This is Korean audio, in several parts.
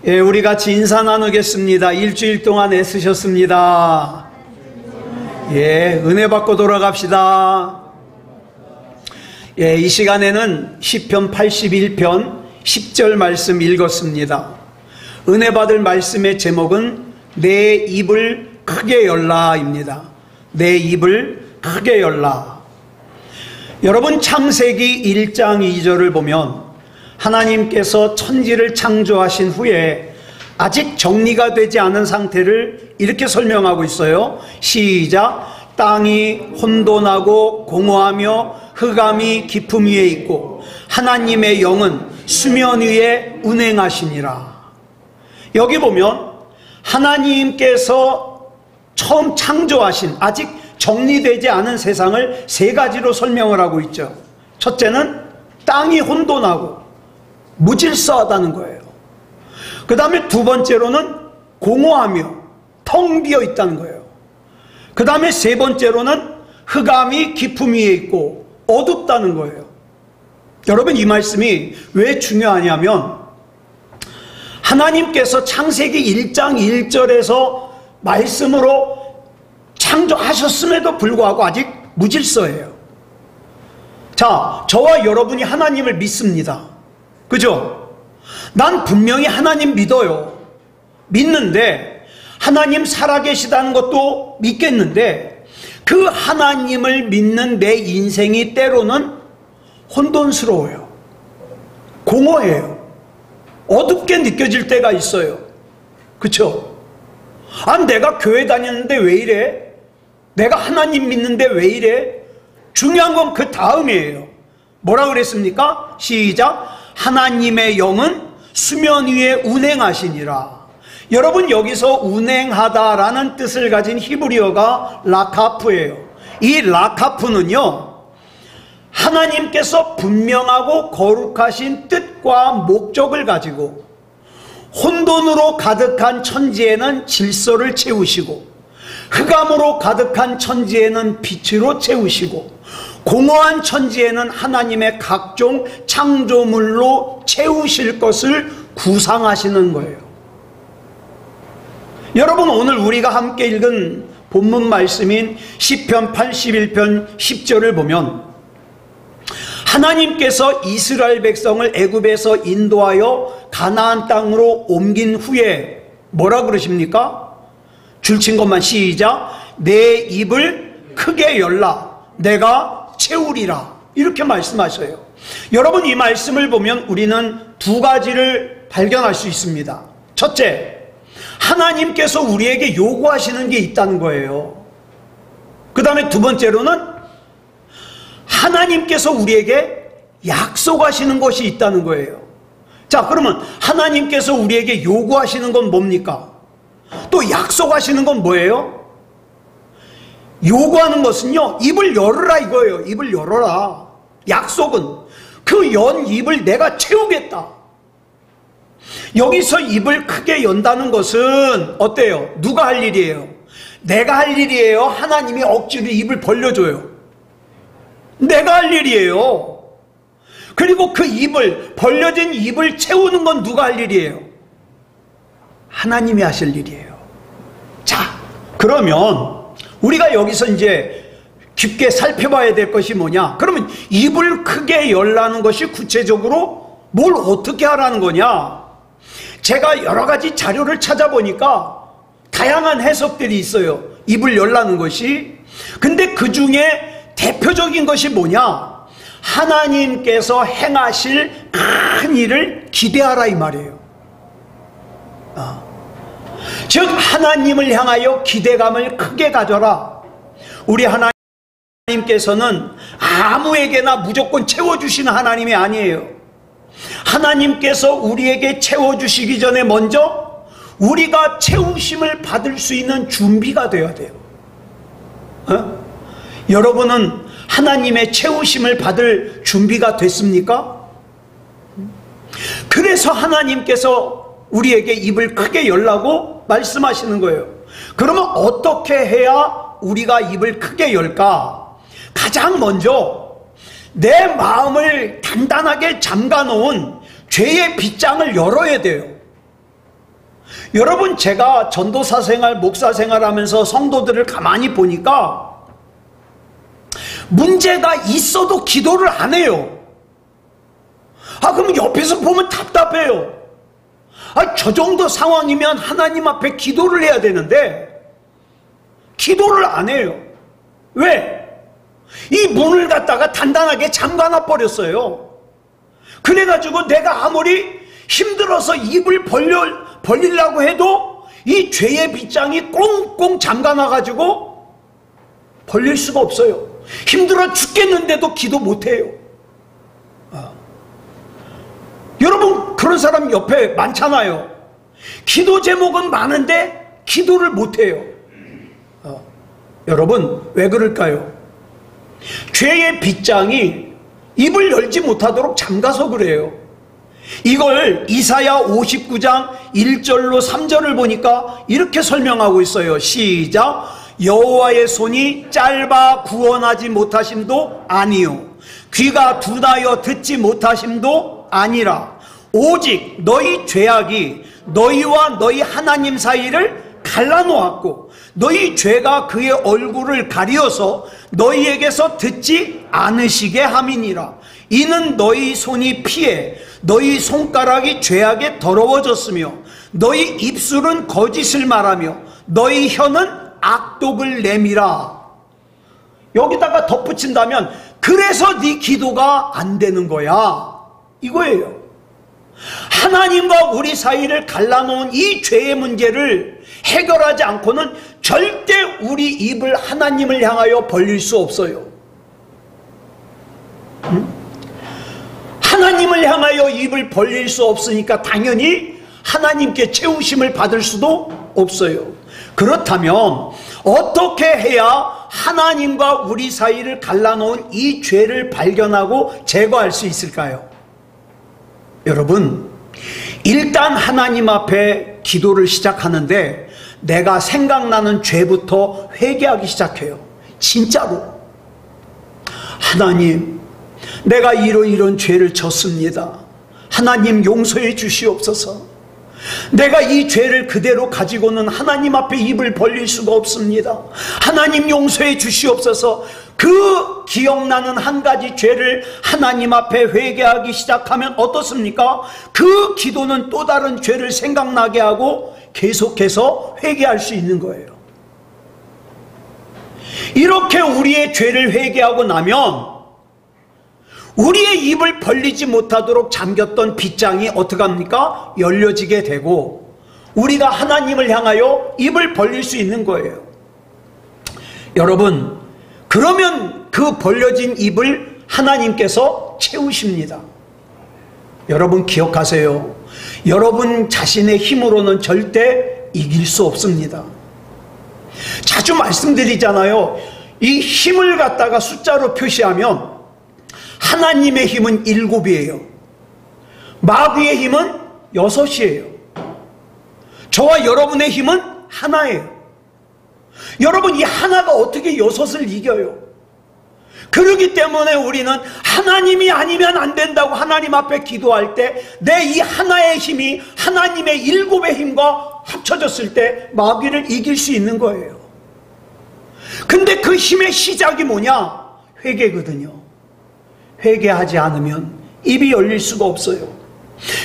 예, 우리 같이 인사 나누겠습니다. 일주일 동안 애쓰셨습니다. 예, 은혜 받고 돌아갑시다. 예, 이 시간에는 시편 81편 10절 말씀 읽었습니다. 은혜 받을 말씀의 제목은 내 입을 크게 열라입니다. 내 입을 크게 열라. 여러분, 창세기 1장 2절을 보면 하나님께서 천지를 창조하신 후에 아직 정리가 되지 않은 상태를 이렇게 설명하고 있어요. 시작. 땅이 혼돈하고 공허하며 흑암이 깊음 위에 있고 하나님의 영은 수면 위에 운행하시니라. 여기 보면 하나님께서 처음 창조하신 아직 정리되지 않은 세상을 세 가지로 설명을 하고 있죠. 첫째는 땅이 혼돈하고 무질서하다는 거예요. 그 다음에 두 번째로는 공허하며 텅 비어 있다는 거예요. 그 다음에 세 번째로는 흑암이 깊음 위에 있고 어둡다는 거예요. 여러분, 이 말씀이 왜 중요하냐면 하나님께서 창세기 1장 1절에서 말씀으로 창조하셨음에도 불구하고 아직 무질서해요. 자, 저와 여러분이 하나님을 믿습니다. 그죠? 난 분명히 하나님 믿어요. 믿는데 하나님 살아계시다는 것도 믿겠는데 그 하나님을 믿는 내 인생이 때로는 혼돈스러워요. 공허해요. 어둡게 느껴질 때가 있어요. 그쵸? 아, 내가 교회 다녔는데 왜 이래? 내가 하나님 믿는데 왜 이래? 중요한 건 그 다음이에요. 뭐라 그랬습니까? 시작. 하나님의 영은 수면 위에 운행하시니라. 여러분, 여기서 운행하다라는 뜻을 가진 히브리어가 라카프예요. 이 라카프는요, 하나님께서 분명하고 거룩하신 뜻과 목적을 가지고 혼돈으로 가득한 천지에는 질서를 채우시고 흑암으로 가득한 천지에는 빛으로 채우시고 공허한 천지에는 하나님의 각종 창조물로 채우실 것을 구상하시는 거예요. 여러분, 오늘 우리가 함께 읽은 본문 말씀인 시편 81편 10절을 보면 하나님께서 이스라엘 백성을 애굽에서 인도하여 가나안 땅으로 옮긴 후에 뭐라 그러십니까? 줄친 것만 시작. 내 입을 크게 열라. 내가 채우리라. 이렇게 말씀하셔요. 여러분, 이 말씀을 보면 우리는 두 가지를 발견할 수 있습니다. 첫째, 하나님께서 우리에게 요구하시는 게 있다는 거예요. 그 다음에 두 번째로는 하나님께서 우리에게 약속하시는 것이 있다는 거예요. 자, 그러면 하나님께서 우리에게 요구하시는 건 뭡니까? 또 약속하시는 건 뭐예요? 요구하는 것은요, 입을 열어라 이거예요. 입을 열어라. 약속은 그 연 입을 내가 채우겠다. 여기서 입을 크게 연다는 것은 어때요? 누가 할 일이에요? 내가 할 일이에요? 하나님이 억지로 입을 벌려줘요? 내가 할 일이에요. 그리고 그 입을, 벌려진 입을 채우는 건 누가 할 일이에요? 하나님이 하실 일이에요. 자, 그러면 우리가 여기서 이제 깊게 살펴봐야 될 것이 뭐냐? 그러면 입을 크게 열라는 것이 구체적으로 뭘 어떻게 하라는 거냐? 제가 여러 가지 자료를 찾아보니까 다양한 해석들이 있어요. 입을 열라는 것이. 근데 그 중에 대표적인 것이 뭐냐? 하나님께서 행하실 큰 일을 기대하라 이 말이에요. 즉 하나님을 향하여 기대감을 크게 가져라. 우리 하나님께서는 아무에게나 무조건 채워주시는 하나님이 아니에요. 하나님께서 우리에게 채워주시기 전에 먼저 우리가 채우심을 받을 수 있는 준비가 되어야 돼요. 여러분은 하나님의 채우심을 받을 준비가 됐습니까? 그래서 하나님께서 우리에게 입을 크게 열라고 말씀하시는 거예요. 그러면 어떻게 해야 우리가 입을 크게 열까? 가장 먼저 내 마음을 단단하게 잠가 놓은 죄의 빗장을 열어야 돼요. 여러분, 제가 전도사 생활, 목사 생활하면서 성도들을 가만히 보니까 문제가 있어도 기도를 안 해요. 그럼 옆에서 보면 답답해요. 저 정도 상황이면 하나님 앞에 기도를 해야 되는데 기도를 안 해요. 왜? 이 문을 갖다가 단단하게 잠가놔 버렸어요. 그래가지고 내가 아무리 힘들어서 입을 벌리려고 해도 이 죄의 빗장이 꽁꽁 잠가놔가지고 벌릴 수가 없어요. 힘들어 죽겠는데도 기도 못해요. 여러분, 그런 사람 옆에 많잖아요. 기도 제목은 많은데 기도를 못해요. 여러분, 왜 그럴까요? 죄의 빗장이 입을 열지 못하도록 잠가서 그래요. 이걸 이사야 59장 1절로 3절을 보니까 이렇게 설명하고 있어요. 시작. 여호와의 손이 짧아 구원하지 못하심도 아니요 귀가 둔하여 듣지 못하심도 아니라 오직 너희 죄악이 너희와 너희 하나님 사이를 갈라놓았고 너희 죄가 그의 얼굴을 가리어서 너희에게서 듣지 않으시게 함이니라. 이는 너희 손이 피해 너희 손가락이 죄악에 더러워졌으며 너희 입술은 거짓을 말하며 너희 혀는 악독을 내밀어. 여기다가 덧붙인다면 그래서 네 기도가 안 되는 거야, 이거예요. 하나님과 우리 사이를 갈라놓은 이 죄의 문제를 해결하지 않고는 절대 우리 입을 하나님을 향하여 벌릴 수 없어요. 하나님을 향하여 입을 벌릴 수 없으니까 당연히 하나님께 채우심을 받을 수도 없어요. 그렇다면 어떻게 해야 하나님과 우리 사이를 갈라놓은 이 죄를 발견하고 제거할 수 있을까요? 여러분, 일단 하나님 앞에 기도를 시작하는데 내가 생각나는 죄부터 회개하기 시작해요. 진짜로. 하나님, 내가 이런 죄를 졌습니다. 하나님 용서해 주시옵소서. 내가 이 죄를 그대로 가지고는 하나님 앞에 입을 벌릴 수가 없습니다. 하나님 용서해 주시옵소서. 그 기억나는 한 가지 죄를 하나님 앞에 회개하기 시작하면 어떻습니까? 그 기도는 또 다른 죄를 생각나게 하고 계속해서 회개할 수 있는 거예요. 이렇게 우리의 죄를 회개하고 나면 우리의 입을 벌리지 못하도록 잠겼던 빗장이 어떻게 합니까? 열려지게 되고 우리가 하나님을 향하여 입을 벌릴 수 있는 거예요. 여러분, 그러면 그 벌려진 입을 하나님께서 채우십니다. 여러분 기억하세요. 여러분 자신의 힘으로는 절대 이길 수 없습니다. 자주 말씀드리잖아요. 이 힘을 갖다가 숫자로 표시하면 하나님의 힘은 7이에요. 마귀의 힘은 6이에요. 저와 여러분의 힘은 하나예요. 여러분, 이 하나가 어떻게 6을 이겨요? 그렇기 때문에 우리는 하나님이 아니면 안 된다고 하나님 앞에 기도할 때 내 이 하나의 힘이 하나님의 7의 힘과 합쳐졌을 때 마귀를 이길 수 있는 거예요. 근데 그 힘의 시작이 뭐냐? 회개거든요. 회개하지 않으면 입이 열릴 수가 없어요.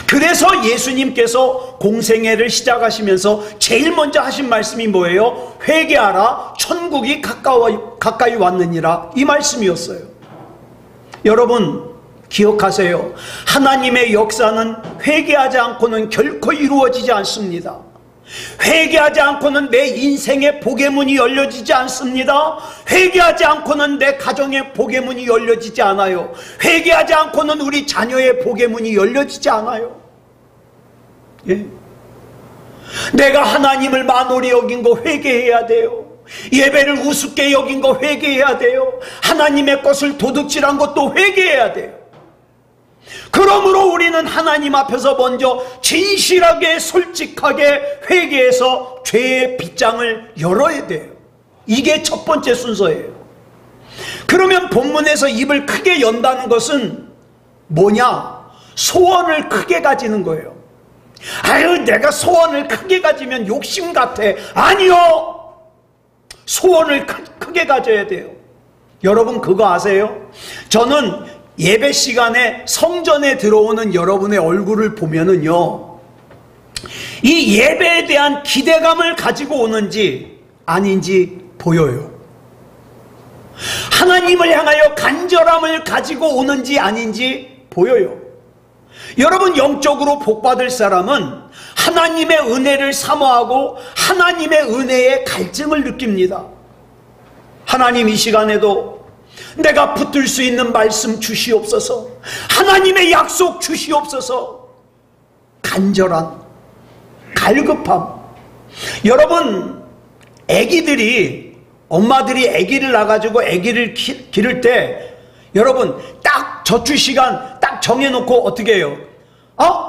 그래서 예수님께서 공생애를 시작하시면서 제일 먼저 하신 말씀이 뭐예요? 회개하라, 천국이 가까이 왔느니라, 이 말씀이었어요. 여러분 기억하세요. 하나님의 역사는 회개하지 않고는 결코 이루어지지 않습니다. 회개하지 않고는 내 인생의 복의 문이 열려지지 않습니다. 회개하지 않고는 내 가정의 복의 문이 열려지지 않아요. 회개하지 않고는 우리 자녀의 복의 문이 열려지지 않아요. 예. 내가 하나님을 만홀히 여긴 거 회개해야 돼요. 예배를 우습게 여긴 거 회개해야 돼요. 하나님의 것을 도둑질한 것도 회개해야 돼요. 그러므로 우리는 하나님 앞에서 먼저 진실하게 솔직하게 회개해서 죄의 빗장을 열어야 돼요. 이게 첫 번째 순서예요. 그러면 본문에서 입을 크게 연다는 것은 뭐냐? 소원을 크게 가지는 거예요. 아유, 내가 소원을 크게 가지면 욕심 같아. 아니요, 소원을 크게 가져야 돼요. 여러분 그거 아세요? 저는 예배 시간에 성전에 들어오는 여러분의 얼굴을 보면은요, 이 예배에 대한 기대감을 가지고 오는지 아닌지 보여요. 하나님을 향하여 간절함을 가지고 오는지 아닌지 보여요. 여러분, 영적으로 복받을 사람은 하나님의 은혜를 사모하고 하나님의 은혜에 갈증을 느낍니다. 하나님, 이 시간에도 내가 붙들 수 있는 말씀 주시옵소서. 하나님의 약속 주시옵소서. 간절한 갈급함. 여러분, 엄마들이 아기를 낳아가지고 아기를 기를 때, 여러분 딱 젖줄 시간 딱 정해놓고 어떻게 해요?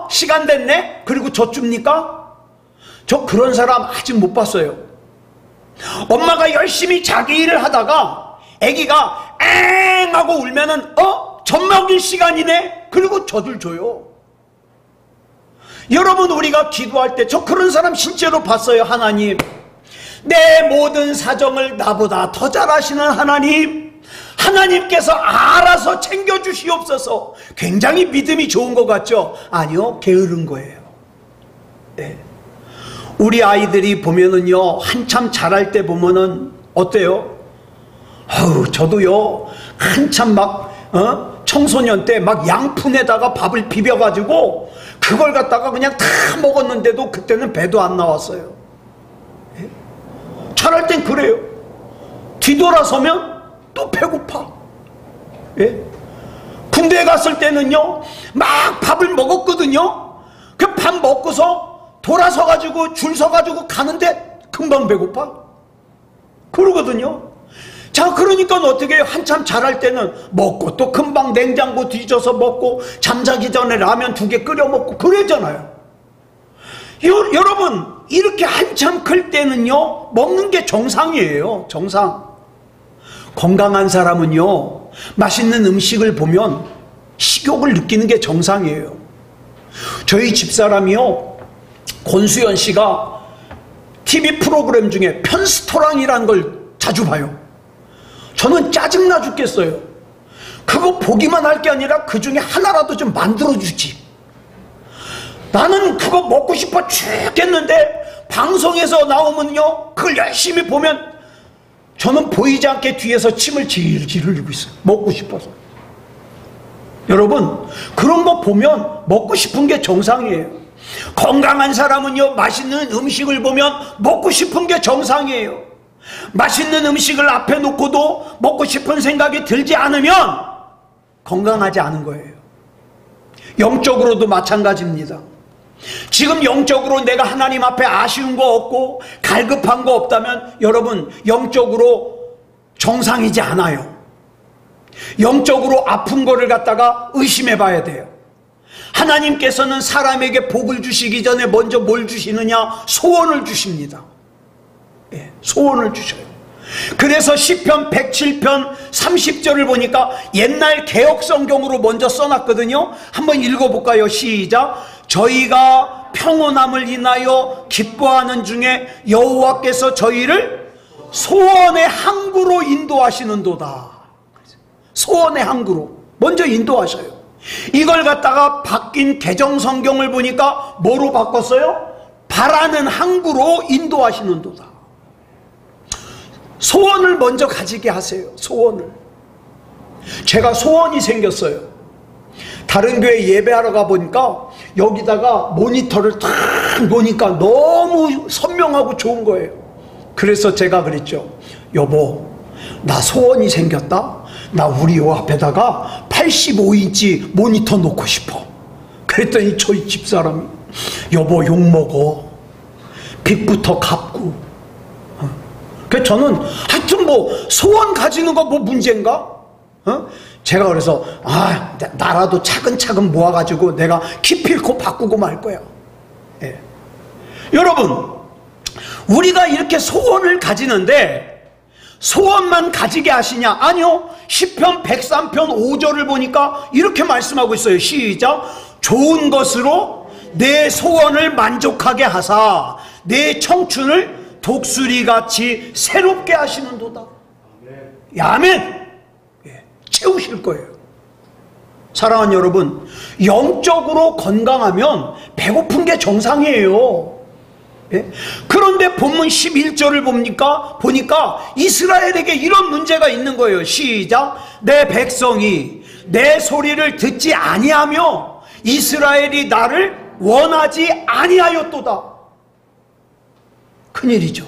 시간 됐네? 그리고 젖줍니까? 저 그런 사람 아직 못 봤어요. 엄마가 열심히 자기 일을 하다가 아기가 엥 하고 울면은 젖 먹일 시간이네? 그리고 젖을 줘요. 여러분, 우리가 기도할 때 저 그런 사람 실제로 봤어요. 하나님, 내 모든 사정을 나보다 더 잘 아시는 하나님께서 알아서 챙겨주시옵소서. 굉장히 믿음이 좋은 것 같죠? 아니요, 게으른 거예요. 네. 우리 아이들이 보면은요, 한참 자랄 때 보면은 어때요? 저도요, 한참 청소년 때 막 양푼에다가 밥을 비벼가지고 그걸 갖다가 그냥 다 먹었는데도 그때는 배도 안 나왔어요. 네? 자랄 땐 그래요. 뒤돌아서면 또 배고파. 예? 군대에 갔을 때는요, 막 밥을 먹었거든요. 그 밥 먹고서 돌아서가지고 줄 서가지고 가는데 금방 배고파. 그러거든요. 자, 그러니까 어떻게 해요? 한참 자랄 때는 먹고 또 금방 냉장고 뒤져서 먹고 잠자기 전에 라면 2개 끓여 먹고 그러잖아요. 여러분, 이렇게 한참 클 때는요, 먹는 게 정상이에요. 정상. 건강한 사람은요, 맛있는 음식을 보면 식욕을 느끼는 게 정상이에요. 저희 집사람이요, 권수연 씨가 TV 프로그램 중에 편스토랑이라는 걸 자주 봐요. 저는 짜증나 죽겠어요. 그거 보기만 할 게 아니라 그 중에 하나라도 좀 만들어주지. 나는 그거 먹고 싶어 죽겠는데 방송에서 나오면요, 그걸 열심히 보면 저는 보이지 않게 뒤에서 침을 질질 흘리고 있어요. 먹고 싶어서. 여러분, 그런 거 보면 먹고 싶은 게 정상이에요. 건강한 사람은요, 맛있는 음식을 보면 먹고 싶은 게 정상이에요. 맛있는 음식을 앞에 놓고도 먹고 싶은 생각이 들지 않으면 건강하지 않은 거예요. 영적으로도 마찬가지입니다. 지금 영적으로 내가 하나님 앞에 아쉬운 거 없고 갈급한 거 없다면 여러분, 영적으로 정상이지 않아요. 영적으로 아픈 거를 갖다가 의심해 봐야 돼요. 하나님께서는 사람에게 복을 주시기 전에 먼저 뭘 주시느냐? 소원을 주십니다. 예, 소원을 주셔요. 그래서 시편 107편 30절을 보니까 옛날 개역 성경으로 먼저 써놨거든요. 한번 읽어볼까요? 시작. 저희가 평온함을 인하여 기뻐하는 중에 여호와께서 저희를 소원의 항구로 인도하시는도다. 소원의 항구로 먼저 인도하셔요. 이걸 갖다가 바뀐 개정 성경을 보니까 뭐로 바꿨어요? 바라는 항구로 인도하시는도다. 소원을 먼저 가지게 하세요. 소원을. 제가 소원이 생겼어요. 다른 교회 예배하러 가보니까 여기다가 모니터를 탁 놓으니까 너무 선명하고 좋은 거예요. 그래서 제가 그랬죠. 여보, 나 소원이 생겼다. 나 우리 요 앞에다가 85인치 모니터 놓고 싶어. 그랬더니 저희 집사람이, 여보 욕먹어. 빚부터 갚고. 그래서 저는 하여튼 뭐 소원 가지는 거 뭐 문제인가? 제가 그래서 나라도 차근차근 모아가지고 내가 기필코 바꾸고 말 거야. 예. 여러분, 우리가 이렇게 소원을 가지는데 소원만 가지게 하시냐? 아니요. 시편 103편 5절을 보니까 이렇게 말씀하고 있어요. 시작. 좋은 것으로 내 소원을 만족하게 하사 내 청춘을 독수리같이 새롭게 하시는도다. 아멘. 채우실 거예요. 사랑하는 여러분, 영적으로 건강하면 배고픈 게 정상이에요. 그런데 본문 11절을 보니까 이스라엘에게 이런 문제가 있는 거예요. 시작. 내 백성이 내 소리를 듣지 아니하며 이스라엘이 나를 원하지 아니하였도다. 큰일이죠.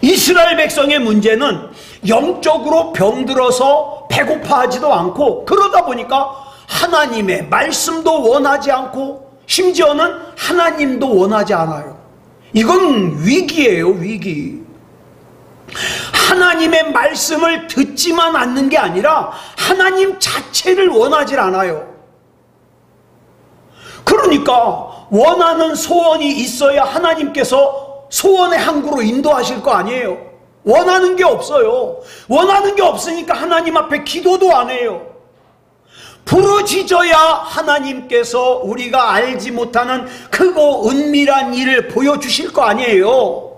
이스라엘 백성의 문제는 영적으로 병들어서 배고파하지도 않고, 그러다 보니까 하나님의 말씀도 원하지 않고 심지어는 하나님도 원하지 않아요. 이건 위기예요, 위기. 하나님의 말씀을 듣지만 않는 게 아니라 하나님 자체를 원하지 않아요. 그러니까 원하는 소원이 있어야 하나님께서 소원의 항구로 인도하실 거 아니에요. 원하는 게 없어요. 원하는 게 없으니까 하나님 앞에 기도도 안 해요. 부르짖어야 하나님께서 우리가 알지 못하는 크고 은밀한 일을 보여주실 거 아니에요.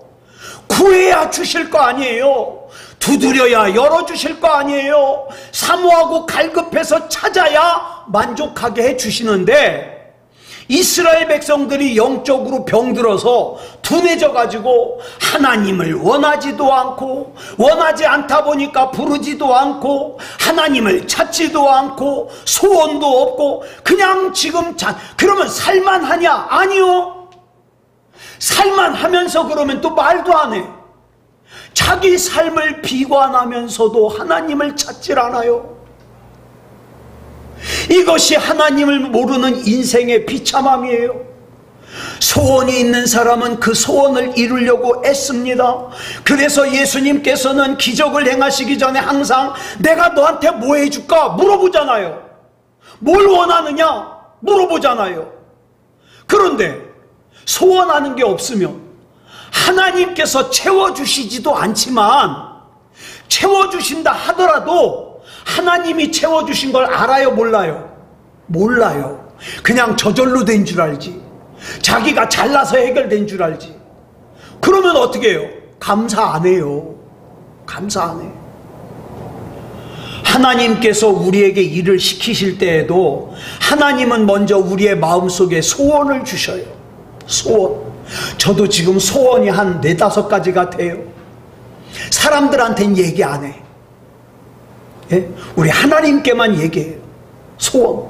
구해야 주실 거 아니에요. 두드려야 열어주실 거 아니에요. 사모하고 갈급해서 찾아야 만족하게 해주시는데, 이스라엘 백성들이 영적으로 병들어서 둔해져 가지고 하나님을 원하지도 않고, 원하지 않다 보니까 부르지도 않고 하나님을 찾지도 않고 소원도 없고 그냥 지금 그러면 살만하냐? 아니요. 살만하면서 그러면 또 말도 안 해. 자기 삶을 비관하면서도 하나님을 찾질 않아요. 이것이 하나님을 모르는 인생의 비참함이에요. 소원이 있는 사람은 그 소원을 이루려고 애씁니다. 그래서 예수님께서는 기적을 행하시기 전에 항상 내가 너한테 뭐 해줄까 물어보잖아요. 뭘 원하느냐 물어보잖아요. 그런데 소원하는 게 없으면 하나님께서 채워주시지도 않지만, 채워주신다 하더라도 하나님이 채워주신 걸 알아요, 몰라요? 몰라요. 그냥 저절로 된 줄 알지. 자기가 잘나서 해결된 줄 알지. 그러면 어떻게 해요? 감사 안 해요. 감사 안 해요. 하나님께서 우리에게 일을 시키실 때에도 하나님은 먼저 우리의 마음속에 소원을 주셔요. 소원. 저도 지금 소원이 한 4-5가지가 돼요. 사람들한테는 얘기 안 해. 우리 하나님께만 얘기해요. 소원.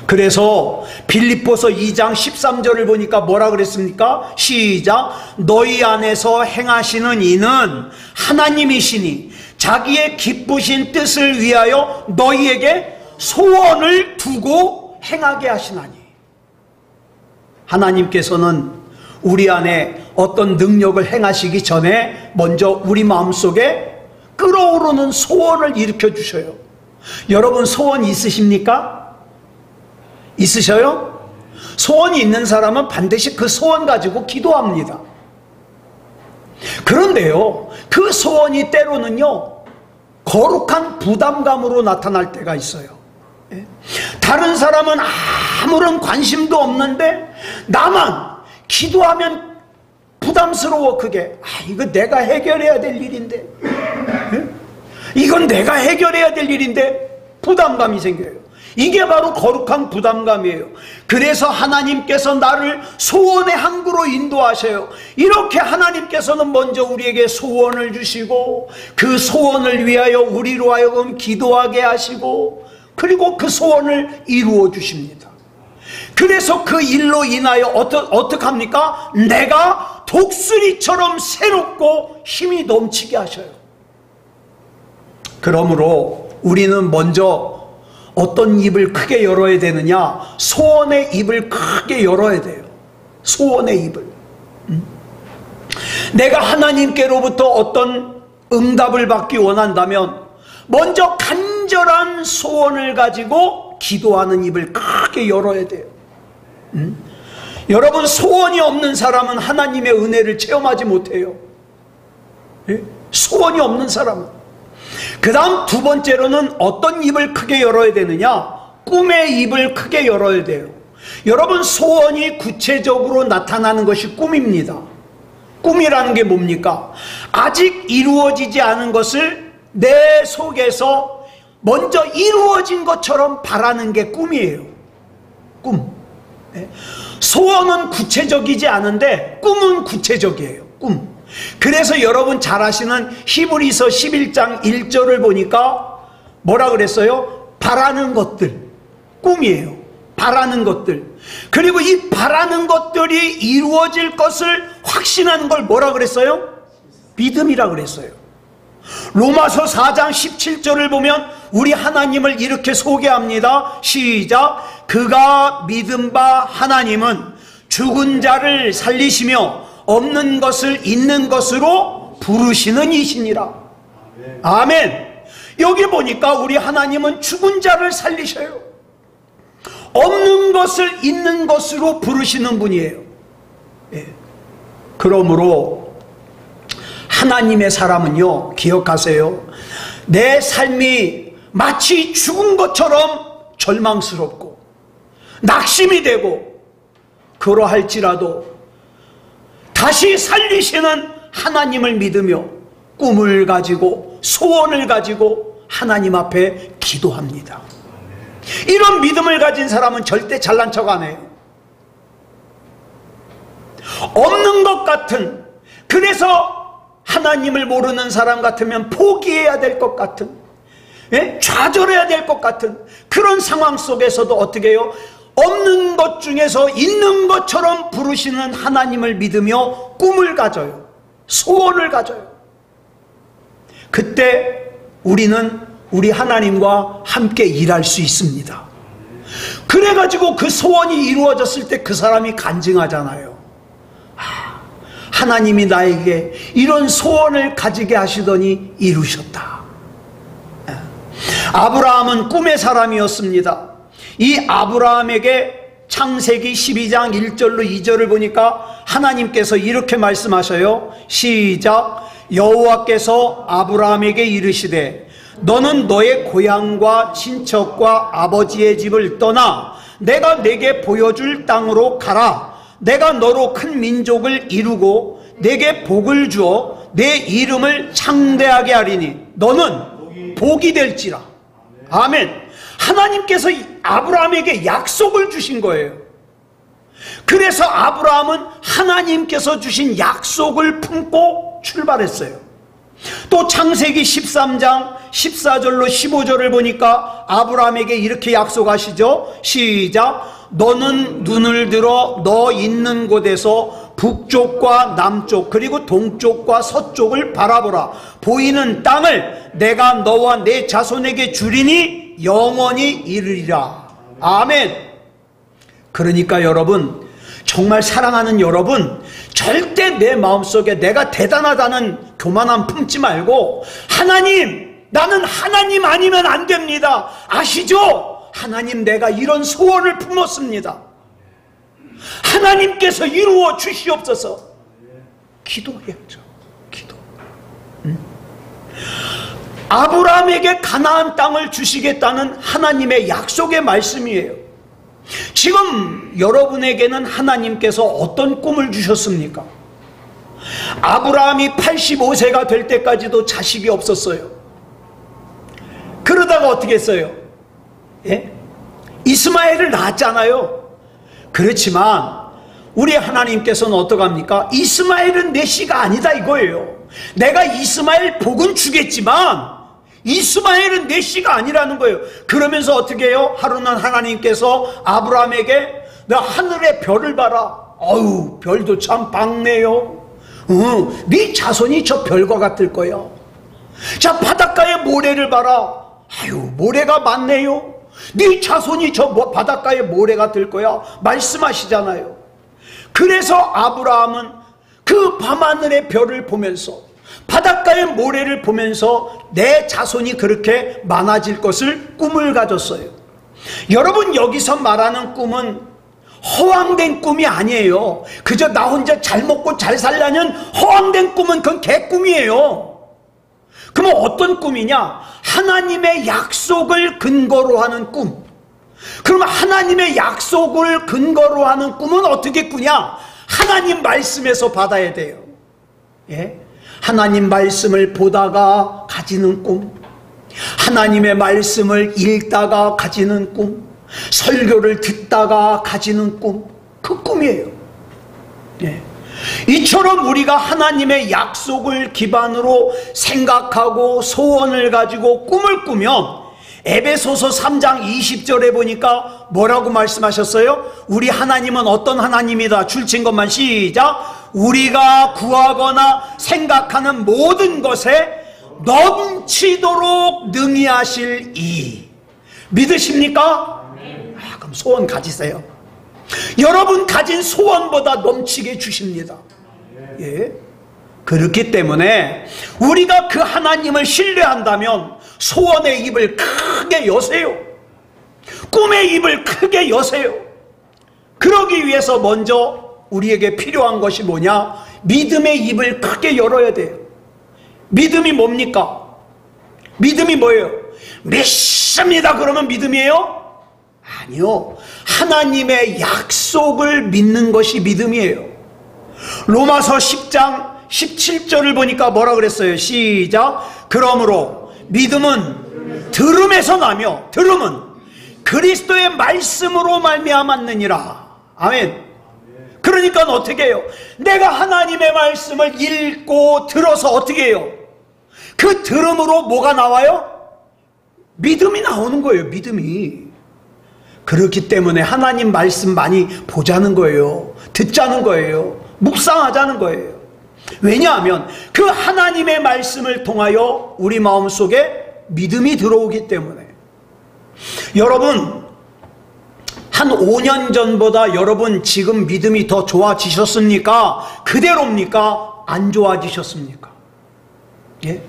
그래서 빌립보서 2장 13절을 보니까 뭐라 그랬습니까? 시작. 너희 안에서 행하시는 이는 하나님이시니 자기의 기쁘신 뜻을 위하여 너희에게 소원을 두고 행하게 하시나니. 하나님께서는 우리 안에 어떤 능력을 행하시기 전에 먼저 우리 마음속에 끓어오르는 소원을 일으켜 주셔요. 여러분 소원 있으십니까? 있으셔요? 소원이 있는 사람은 반드시 그 소원 가지고 기도합니다. 그런데요, 그 소원이 때로는요 거룩한 부담감으로 나타날 때가 있어요. 다른 사람은 아무런 관심도 없는데 나만 기도하면 부담스러워. 그게 이거 내가 해결해야 될 일인데, 이건 내가 해결해야 될 일인데 부담감이 생겨요. 이게 바로 거룩한 부담감이에요. 그래서 하나님께서 나를 소원의 항구로 인도하셔요. 이렇게 하나님께서는 먼저 우리에게 소원을 주시고 그 소원을 위하여 우리로 하여금 기도하게 하시고, 그리고 그 소원을 이루어 주십니다. 그래서 그 일로 인하여 어떻게 합니까? 내가 독수리처럼 새롭고 힘이 넘치게 하셔요. 그러므로 우리는 먼저 어떤 입을 크게 열어야 되느냐? 소원의 입을 크게 열어야 돼요. 소원의 입을. 내가 하나님께로부터 어떤 응답을 받기 원한다면 먼저 간절한 소원을 가지고 기도하는 입을 크게 열어야 돼요. 여러분 소원이 없는 사람은 하나님의 은혜를 체험하지 못해요. 소원이 없는 사람은. 그 다음 2번째로는 어떤 입을 크게 열어야 되느냐? 꿈의 입을 크게 열어야 돼요. 여러분, 소원이 구체적으로 나타나는 것이 꿈입니다. 꿈이라는 게 뭡니까? 아직 이루어지지 않은 것을 내 속에서 먼저 이루어진 것처럼 바라는 게 꿈이에요. 꿈. 소원은 구체적이지 않은데 꿈은 구체적이에요. 꿈. 그래서 여러분 잘 아시는 히브리서 11장 1절을 보니까 뭐라 그랬어요? 바라는 것들. 꿈이에요. 바라는 것들. 그리고 이 바라는 것들이 이루어질 것을 확신하는 걸 뭐라 그랬어요? 믿음이라 그랬어요. 로마서 4장 17절을 보면 우리 하나님을 이렇게 소개합니다. 시작. 그가 믿은 바 하나님은 죽은 자를 살리시며 없는 것을 있는 것으로 부르시는 이시니라. 아멘. 여기 보니까 우리 하나님은 죽은 자를 살리셔요. 없는 것을 있는 것으로 부르시는 분이에요. 그러므로 하나님의 사람은요, 기억하세요. 내 삶이 마치 죽은 것처럼 절망스럽고 낙심이 되고 그러할지라도 다시 살리시는 하나님을 믿으며 꿈을 가지고 소원을 가지고 하나님 앞에 기도합니다. 이런 믿음을 가진 사람은 절대 잘난 척 안 해요. 없는 것 같은, 그래서 하나님을 모르는 사람 같으면 포기해야 될 것 같은, 좌절해야 될 것 같은 그런 상황 속에서도 어떻게 해요? 없는 것 중에서 있는 것처럼 부르시는 하나님을 믿으며 꿈을 가져요. 소원을 가져요. 그때 우리는 우리 하나님과 함께 일할 수 있습니다. 그래가지고 그 소원이 이루어졌을 때 그 사람이 간증하잖아요. 하나님이 나에게 이런 소원을 가지게 하시더니 이루셨다. 아브라함은 꿈의 사람이었습니다. 이 아브라함에게 창세기 12장 1절로 2절을 보니까 하나님께서 이렇게 말씀하셔요. 시작. 여호와께서 아브라함에게 이르시되 너는 너의 고향과 친척과 아버지의 집을 떠나 내가 내게 보여줄 땅으로 가라. 내가 너로 큰 민족을 이루고 내게 복을 주어 내 이름을 창대하게 하리니 너는 복이 될지라. 아멘. 하나님께서 아브라함에게 약속을 주신 거예요. 그래서 아브라함은 하나님께서 주신 약속을 품고 출발했어요. 또 창세기 13장 14절로 15절을 보니까 아브라함에게 이렇게 약속하시죠. 시작. 너는 눈을 들어 너 있는 곳에서 북쪽과 남쪽 그리고 동쪽과 서쪽을 바라보라. 보이는 땅을 내가 너와 내 자손에게 주리니 영원히 이르리라. 아멘. 그러니까 여러분, 정말 사랑하는 여러분, 절대 내 마음속에 내가 대단하다는 교만함 품지 말고 하나님, 나는 하나님 아니면 안 됩니다. 아시죠? 하나님, 내가 이런 소원을 품었습니다. 하나님께서 이루어 주시옵소서. 기도해야죠. 기도. 아브라함에게 가나안 땅을 주시겠다는 하나님의 약속의 말씀이에요. 지금 여러분에게는 하나님께서 어떤 꿈을 주셨습니까? 아브라함이 85세가 될 때까지도 자식이 없었어요. 그러다가 어떻게 했어요? 이스마엘을 낳았잖아요. 그렇지만 우리 하나님께서는 어떡합니까? 이스마엘은 내 씨가 아니다 이거예요. 내가 이스마엘 복은 주겠지만 이스마엘은 내 씨가 아니라는 거예요. 그러면서 어떻게 해요? 하루는 하나님께서 아브라함에게 너 하늘의 별을 봐라. 어우, 별도 참 밝네요. 네 자손이 저 별과 같을 거야. 자, 바닷가의 모래를 봐라. 아유, 모래가 많네요. 네 자손이 저 바닷가의 모래가 될 거야. 말씀하시잖아요. 그래서 아브라함은 그 밤하늘의 별을 보면서 바닷가의 모래를 보면서 내 자손이 그렇게 많아질 것을 꿈을 가졌어요. 여러분, 여기서 말하는 꿈은 허황된 꿈이 아니에요. 그저 나 혼자 잘 먹고 잘 살려는 허황된 꿈은 그건 개꿈이에요. 그러면 어떤 꿈이냐? 하나님의 약속을 근거로 하는 꿈. 그러면 하나님의 약속을 근거로 하는 꿈은 어떻게 꾸냐? 하나님 말씀에서 받아야 돼요. 예? 하나님 말씀을 보다가 가지는 꿈, 하나님의 말씀을 읽다가 가지는 꿈, 설교를 듣다가 가지는 꿈, 그 꿈이에요. 예. 이처럼 우리가 하나님의 약속을 기반으로 생각하고 소원을 가지고 꿈을 꾸면 에베소서 3장 20절에 보니까 뭐라고 말씀하셨어요? 우리 하나님은 어떤 하나님이다. 줄친 것만 시작. 우리가 구하거나 생각하는 모든 것에 넘치도록 능히 하실 이. 믿으십니까? 그럼 소원 가지세요. 여러분 가진 소원보다 넘치게 주십니다. 예. 그렇기 때문에 우리가 그 하나님을 신뢰한다면 소원의 입을 크게 여세요. 꿈의 입을 크게 여세요. 그러기 위해서 먼저 우리에게 필요한 것이 뭐냐? 믿음의 입을 크게 열어야 돼요. 믿음이 뭡니까? 믿음이 뭐예요? 믿습니다 그러면 믿음이에요? 아니요. 하나님의 약속을 믿는 것이 믿음이에요. 로마서 10장 17절을 보니까 뭐라 그랬어요? 시작. 그러므로 믿음은 들음에서 나며 들음은 그리스도의 말씀으로 말미암았느니라. 아멘. 그러니까 어떻게 해요? 내가 하나님의 말씀을 읽고 들어서 어떻게 해요? 그 들음으로 뭐가 나와요? 믿음이 나오는 거예요. 믿음이. 그렇기 때문에 하나님 말씀 많이 보자는 거예요. 듣자는 거예요. 묵상하자는 거예요. 왜냐하면 그 하나님의 말씀을 통하여 우리 마음속에 믿음이 들어오기 때문에. 여러분 한 5년 전보다 여러분 지금 믿음이 더 좋아지셨습니까? 그대로입니까? 안 좋아지셨습니까? 예?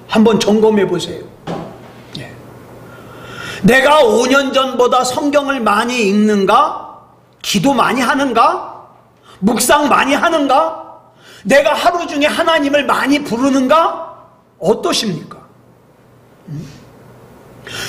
한번 점검해 보세요. 예. 내가 5년 전보다 성경을 많이 읽는가? 기도 많이 하는가? 묵상 많이 하는가? 내가 하루 중에 하나님을 많이 부르는가? 어떠십니까?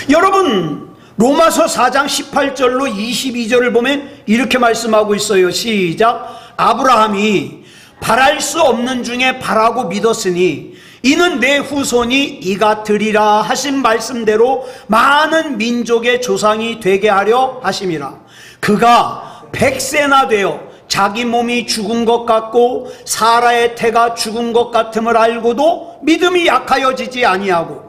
여러분 로마서 4장 18절로 22절을 보면 이렇게 말씀하고 있어요. 시작. 아브라함이 바랄 수 없는 중에 바라고 믿었으니 이는 내 후손이 이가 되리라 하신 말씀대로 많은 민족의 조상이 되게 하려 하심이라. 그가 100세나 되어 자기 몸이 죽은 것 같고 사라의 태가 죽은 것 같음을 알고도 믿음이 약하여지지 아니하고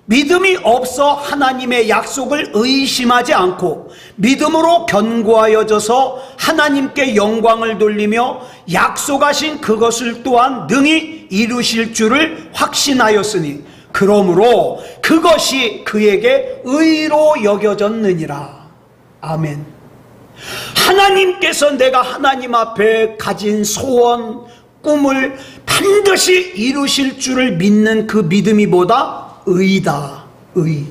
믿음이 없어 하나님의 약속을 의심하지 않고 믿음으로 견고하여져서 하나님께 영광을 돌리며 약속하신 그것을 또한 능히 이루실 줄을 확신하였으니 그러므로 그것이 그에게 의로 여겨졌느니라. 아멘. 하나님께서 내가 하나님 앞에 가진 소원, 꿈을 반드시 이루실 줄을 믿는 그 믿음이 뭐다? 의다. 의.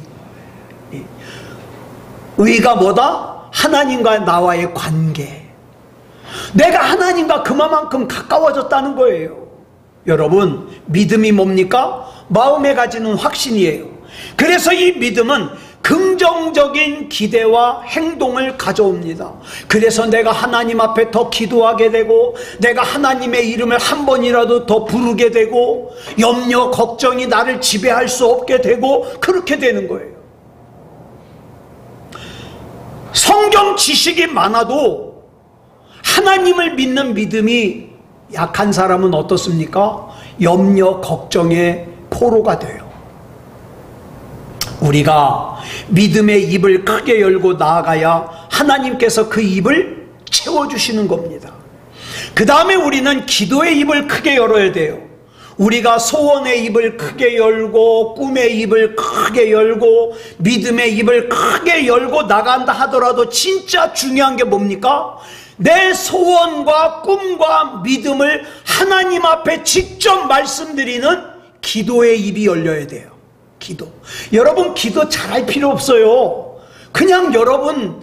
의가 뭐다? 하나님과 나와의 관계. 내가 하나님과 그만큼 가까워졌다는 거예요. 여러분 믿음이 뭡니까? 마음에 가지는 확신이에요. 그래서 이 믿음은 긍정적인 기대와 행동을 가져옵니다. 그래서 내가 하나님 앞에 더 기도하게 되고 내가 하나님의 이름을 한 번이라도 더 부르게 되고 염려, 걱정이 나를 지배할 수 없게 되고 그렇게 되는 거예요. 성경 지식이 많아도 하나님을 믿는 믿음이 약한 사람은 어떻습니까? 염려, 걱정의 포로가 돼요. 우리가 믿음의 입을 크게 열고 나아가야 하나님께서 그 입을 채워주시는 겁니다. 그 다음에 우리는 기도의 입을 크게 열어야 돼요. 우리가 소원의 입을 크게 열고 꿈의 입을 크게 열고 믿음의 입을 크게 열고 나간다 하더라도 진짜 중요한 게 뭡니까? 내 소원과 꿈과 믿음을 하나님 앞에 직접 말씀드리는 기도의 입이 열려야 돼요. 기도. 여러분 기도 잘할 필요 없어요. 그냥 여러분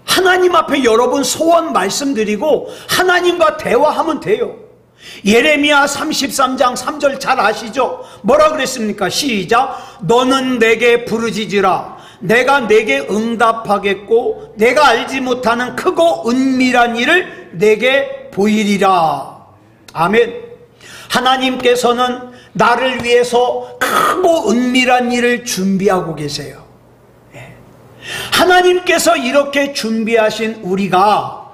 하나님 앞에 여러분 소원 말씀드리고 하나님과 대화하면 돼요. 예레미야 33장 3절 잘 아시죠? 뭐라 그랬습니까? 시작. 너는 내게 부르짖으라. 내가 내게 응답하겠고 내가 알지 못하는 크고 은밀한 일을 내게 보이리라. 아멘. 하나님께서는 나를 위해서 크고 은밀한 일을 준비하고 계세요. 하나님께서 이렇게 준비하신 우리가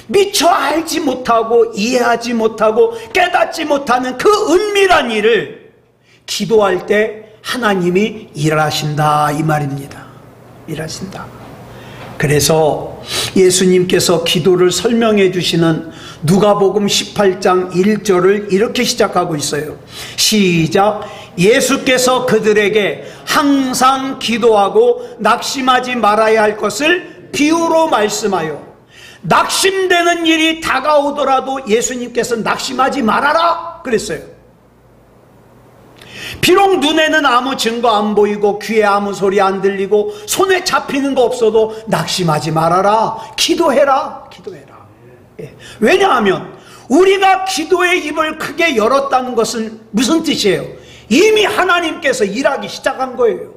미처 알지 못하고 이해하지 못하고 깨닫지 못하는 그 은밀한 일을 기도할 때 하나님이 일하신다 이 말입니다. 일하신다. 그래서 예수님께서 기도를 설명해 주시는 누가복음 18장 1절을 이렇게 시작하고 있어요. 시작. 예수께서 그들에게 항상 기도하고 낙심하지 말아야 할 것을 비유로 말씀하여, 낙심되는 일이 다가오더라도 예수님께서 낙심하지 말아라 그랬어요. 비록 눈에는 아무 증거 안 보이고 귀에 아무 소리 안 들리고 손에 잡히는 거 없어도 낙심하지 말아라. 기도해라. 기도해라. 왜냐하면 우리가 기도의 입을 크게 열었다는 것은 무슨 뜻이에요? 이미 하나님께서 일하기 시작한 거예요.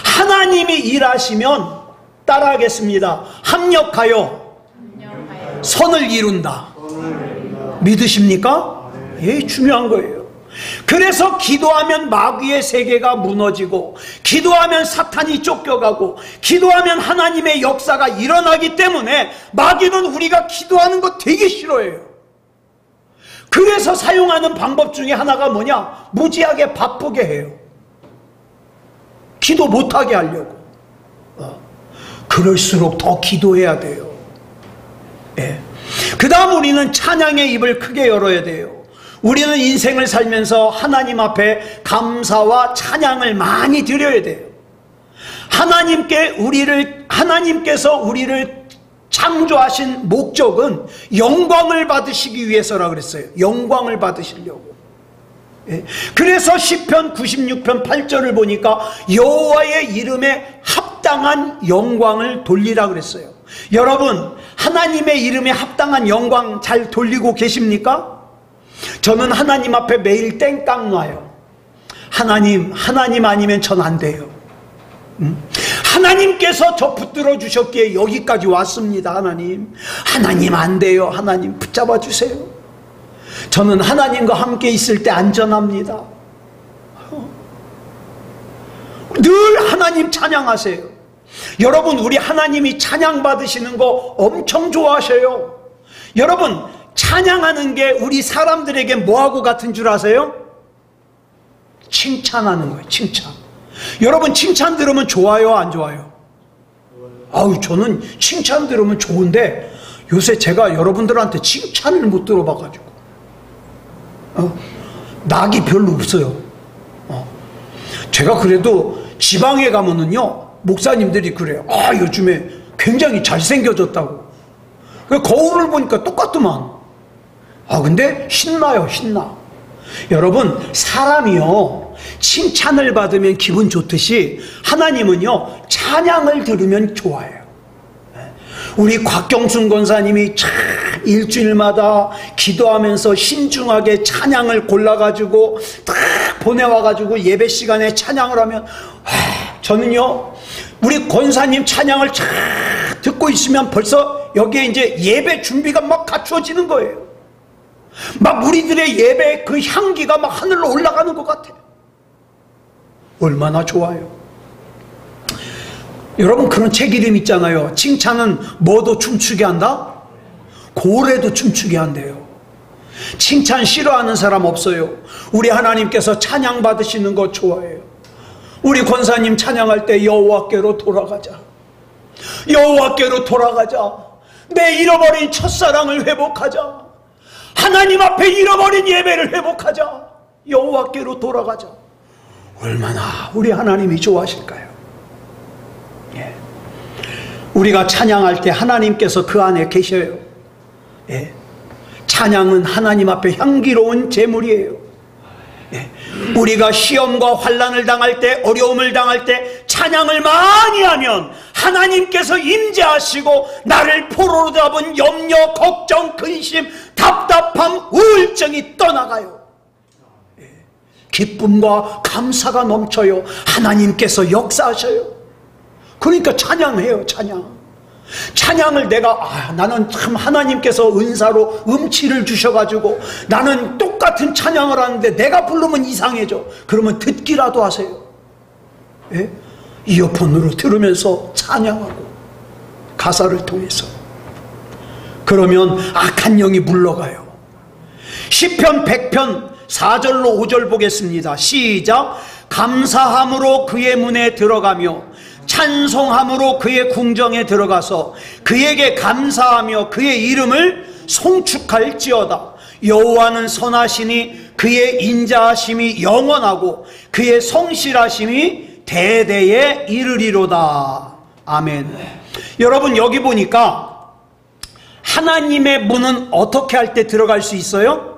하나님이 일하시면 따라하겠습니다. 합력하여 선을 이룬다. 믿으십니까? 예, 중요한 거예요. 그래서 기도하면 마귀의 세계가 무너지고, 기도하면 사탄이 쫓겨가고, 기도하면 하나님의 역사가 일어나기 때문에 마귀는 우리가 기도하는 거 되게 싫어해요. 그래서 사용하는 방법 중에 하나가 뭐냐? 무지하게 바쁘게 해요. 기도 못하게 하려고. 그럴수록 더 기도해야 돼요. 예. 그 다음 우리는 찬양의 입을 크게 열어야 돼요. 우리는 인생을 살면서 하나님 앞에 감사와 찬양을 많이 드려야 돼요. 하나님께서 우리를 창조하신 목적은 영광을 받으시기 위해서라 그랬어요. 영광을 받으시려고. 예. 그래서 시편 96편 8절을 보니까 여호와의 이름에 합당한 영광을 돌리라 그랬어요. 여러분, 하나님의 이름에 합당한 영광 잘 돌리고 계십니까? 저는 하나님 앞에 매일 땡깡 놔요. 하나님 아니면 전 안 돼요. 하나님께서 저 붙들어 주셨기에 여기까지 왔습니다. 하나님 안 돼요. 하나님 붙잡아 주세요. 저는 하나님과 함께 있을 때 안전합니다. 늘 하나님 찬양하세요. 여러분, 우리 하나님이 찬양 받으시는 거 엄청 좋아하셔요. 여러분, 찬양하는 게 우리 사람들에게 뭐하고 같은 줄 아세요? 칭찬하는 거예요. 칭찬. 여러분, 칭찬 들으면 좋아요, 안 좋아요? 아우, 저는 칭찬 들으면 좋은데 요새 제가 여러분들한테 칭찬을 못 들어봐가지고 낙이 별로 없어요. 제가 그래도 지방에 가면은요, 목사님들이 그래요. 요즘에 굉장히 잘생겨졌다고. 거울을 보니까 똑같더만. 근데 신나요, 신나. 여러분, 사람이요, 칭찬을 받으면 기분 좋듯이 하나님은요, 찬양을 들으면 좋아해요. 우리 곽경순 권사님이 참 일주일마다 기도하면서 신중하게 찬양을 골라가지고 딱 보내와가지고 예배 시간에 찬양을 하면, 저는요, 우리 권사님 찬양을 쫙 듣고 있으면 벌써 여기에 이제 예배 준비가 막 갖추어지는 거예요. 막 우리들의 예배 그 향기가 막 하늘로 올라가는 것 같아요. 얼마나 좋아요. 여러분, 그런 책 이름 있잖아요. 칭찬은 뭐도 춤추게 한다? 고래도 춤추게 한대요. 칭찬 싫어하는 사람 없어요. 우리 하나님께서 찬양 받으시는 거 좋아해요. 우리 권사님 찬양할 때 여호와께로 돌아가자. 여호와께로 돌아가자. 내 잃어버린 첫사랑을 회복하자. 하나님 앞에 잃어버린 예배를 회복하자. 여호와께로 돌아가자. 얼마나 우리 하나님이 좋아하실까요? 예. 우리가 찬양할 때 하나님께서 그 안에 계셔요. 예. 찬양은 하나님 앞에 향기로운 제물이에요. 예. 우리가 시험과 환난을 당할 때, 어려움을 당할 때 찬양을 많이 하면 하나님께서 임재하시고 나를 포로로 잡은 염려, 걱정, 근심, 답답함, 우울증이 떠나가요. 예. 기쁨과 감사가 넘쳐요. 하나님께서 역사하셔요. 그러니까 찬양해요. 찬양을 내가 나는 참 하나님께서 은사로 음치를 주셔가지고 나는 똑같은 찬양을 하는데 내가 부르면 이상해져. 그러면 듣기라도 하세요. 예? 이어폰으로 들으면서 찬양하고 가사를 통해서. 그러면 악한 영이 물러가요. 시편 100편 4절로 5절 보겠습니다. 시작. 감사함으로 그의 문에 들어가며 찬송함으로 그의 궁정에 들어가서 그에게 감사하며 그의 이름을 송축할지어다. 여호와는 선하시니 그의 인자하심이 영원하고 그의 성실하심이 대대에 이르리로다. 아멘. 여러분, 여기 보니까 하나님의 문은 어떻게 할 때 들어갈 수 있어요?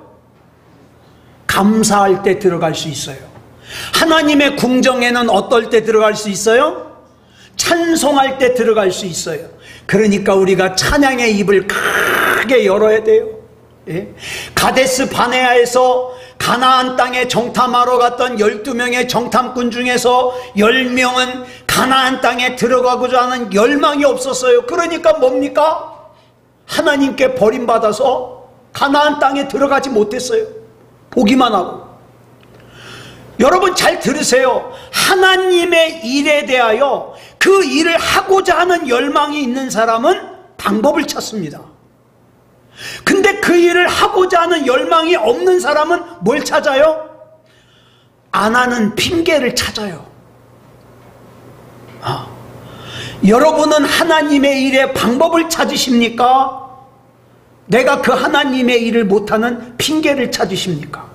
감사할 때 들어갈 수 있어요. 하나님의 궁정에는 어떨 때 들어갈 수 있어요? 찬송할 때 들어갈 수 있어요. 그러니까 우리가 찬양의 입을 크게 열어야 돼요. 예? 가데스 바네아에서 가나안 땅에 정탐하러 갔던 12명의 정탐꾼 중에서 10명은 가나안 땅에 들어가고자 하는 열망이 없었어요. 그러니까 뭡니까? 하나님께 버림받아서 가나안 땅에 들어가지 못했어요. 보기만 하고. 여러분 잘 들으세요. 하나님의 일에 대하여 그 일을 하고자 하는 열망이 있는 사람은 방법을 찾습니다. 근데 그 일을 하고자 하는 열망이 없는 사람은 뭘 찾아요? 안 하는 핑계를 찾아요. 여러분은 하나님의 일에 방법을 찾으십니까? 내가 그 하나님의 일을 못하는 핑계를 찾으십니까?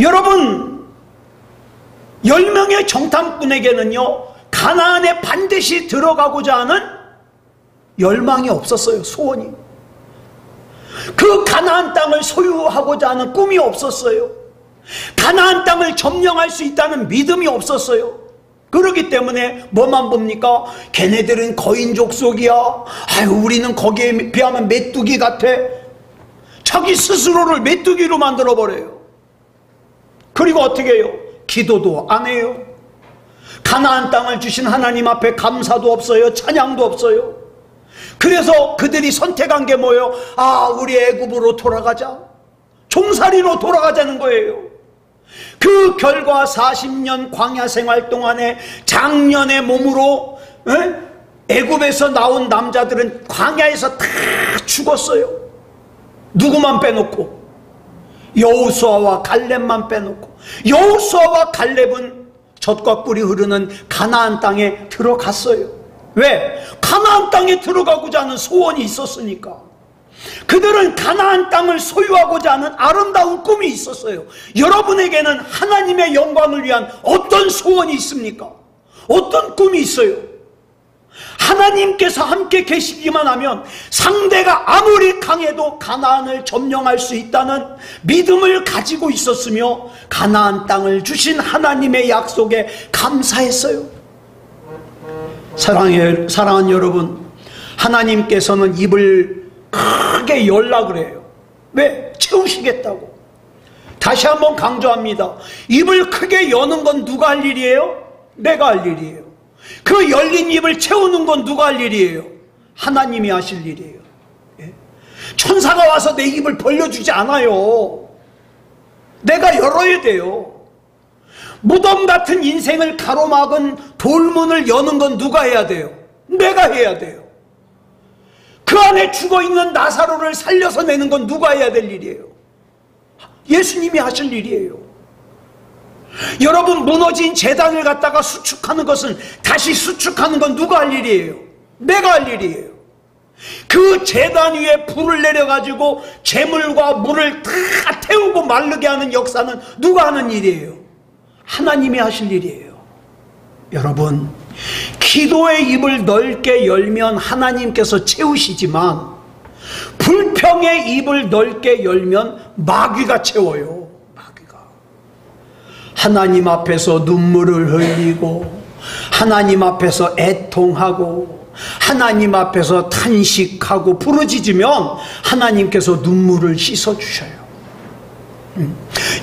여러분, 10명의 정탐꾼에게는요, 가나안에 반드시 들어가고자 하는 열망이 없었어요. 소원이. 그 가나안 땅을 소유하고자 하는 꿈이 없었어요. 가나안 땅을 점령할 수 있다는 믿음이 없었어요. 그렇기 때문에 뭐만 봅니까? 걔네들은 거인 족속이야. 아유, 우리는 거기에 비하면 메뚜기 같아. 자기 스스로를 메뚜기로 만들어버려요. 그리고 어떻게 해요? 기도도 안 해요. 가나안 땅을 주신 하나님 앞에 감사도 없어요. 찬양도 없어요. 그래서 그들이 선택한 게 뭐예요? 우리 애굽으로 돌아가자. 종살이로 돌아가자는 거예요. 그 결과 40년 광야 생활 동안에 장년의 몸으로 애굽에서 나온 남자들은 광야에서 다 죽었어요. 누구만 빼놓고? 여호수아와 갈렙만 빼놓고. 여호수아와 갈렙은 젖과 꿀이 흐르는 가나안 땅에 들어갔어요. 왜? 가나안 땅에 들어가고자 하는 소원이 있었으니까. 그들은 가나안 땅을 소유하고자 하는 아름다운 꿈이 있었어요. 여러분에게는 하나님의 영광을 위한 어떤 소원이 있습니까? 어떤 꿈이 있어요? 하나님께서 함께 계시기만 하면 상대가 아무리 강해도 가나안을 점령할 수 있다는 믿음을 가지고 있었으며 가나안 땅을 주신 하나님의 약속에 감사했어요. 사랑하는 여러분, 하나님께서는 입을 크게 열라 그래요. 왜? 채우시겠다고. 다시 한번 강조합니다. 입을 크게 여는 건 누가 할 일이에요? 내가 할 일이에요. 그 열린 입을 채우는 건 누가 할 일이에요? 하나님이 하실 일이에요. 예? 천사가 와서 내 입을 벌려주지 않아요. 내가 열어야 돼요. 무덤 같은 인생을 가로막은 돌문을 여는 건 누가 해야 돼요? 내가 해야 돼요. 그 안에 죽어있는 나사로를 살려서 내는 건 누가 해야 될 일이에요? 예수님이 하실 일이에요. 여러분, 무너진 제단을 갖다가 수축하는 것은, 다시 수축하는 건 누가 할 일이에요? 내가 할 일이에요. 그 제단 위에 불을 내려가지고 재물과 물을 다 태우고 마르게 하는 역사는 누가 하는 일이에요? 하나님이 하실 일이에요. 여러분, 기도의 입을 넓게 열면 하나님께서 채우시지만 불평의 입을 넓게 열면 마귀가 채워요. 마귀가. 하나님 앞에서 눈물을 흘리고, 하나님 앞에서 애통하고, 하나님 앞에서 탄식하고 부르짖으면 하나님께서 눈물을 씻어주셔요.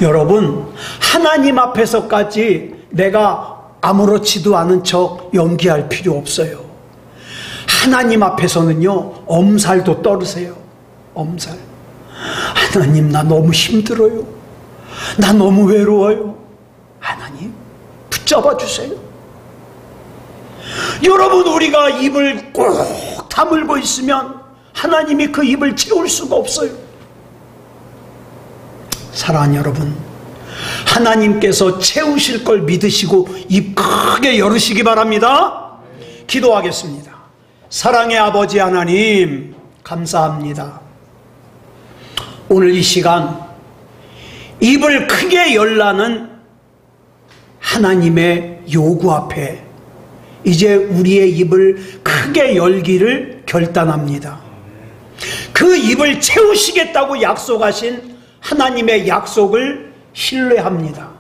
여러분, 하나님 앞에서까지 내가 아무렇지도 않은 척 연기할 필요 없어요. 하나님 앞에서는요, 엄살도 떨으세요. 엄살. 하나님, 나 너무 힘들어요. 나 너무 외로워요. 하나님, 붙잡아 주세요. 여러분, 우리가 입을 꼭 다물고 있으면 하나님이 그 입을 채울 수가 없어요. 사랑하는 여러분, 하나님께서 채우실 걸 믿으시고 입 크게 열으시기 바랍니다. 기도하겠습니다. 사랑의 아버지 하나님, 감사합니다. 오늘 이 시간 입을 크게 열라는 하나님의 요구 앞에 이제 우리의 입을 크게 열기를 결단합니다. 그 입을 채우시겠다고 약속하신 하나님의 약속을 신뢰합니다.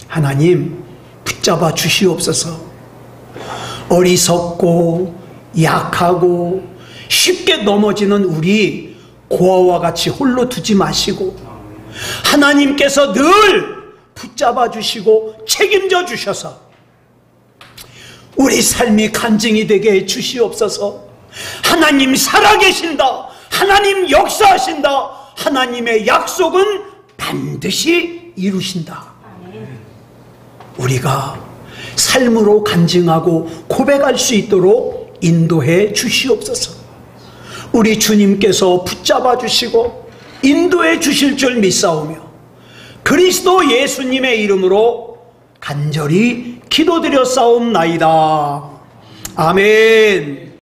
하나님, 붙잡아 주시옵소서. 어리석고 약하고 쉽게 넘어지는 우리 고아와 같이 홀로 두지 마시고 하나님께서 늘 붙잡아 주시고 책임져 주셔서 우리 삶이 간증이 되게 해 주시옵소서. 하나님 살아계신다. 하나님 역사하신다. 하나님의 약속은 반드시 이루신다. 우리가 삶으로 간증하고 고백할 수 있도록 인도해 주시옵소서. 우리 주님께서 붙잡아 주시고 인도해 주실 줄 믿사오며 그리스도 예수님의 이름으로 간절히 기도드렸사옵나이다. 아멘.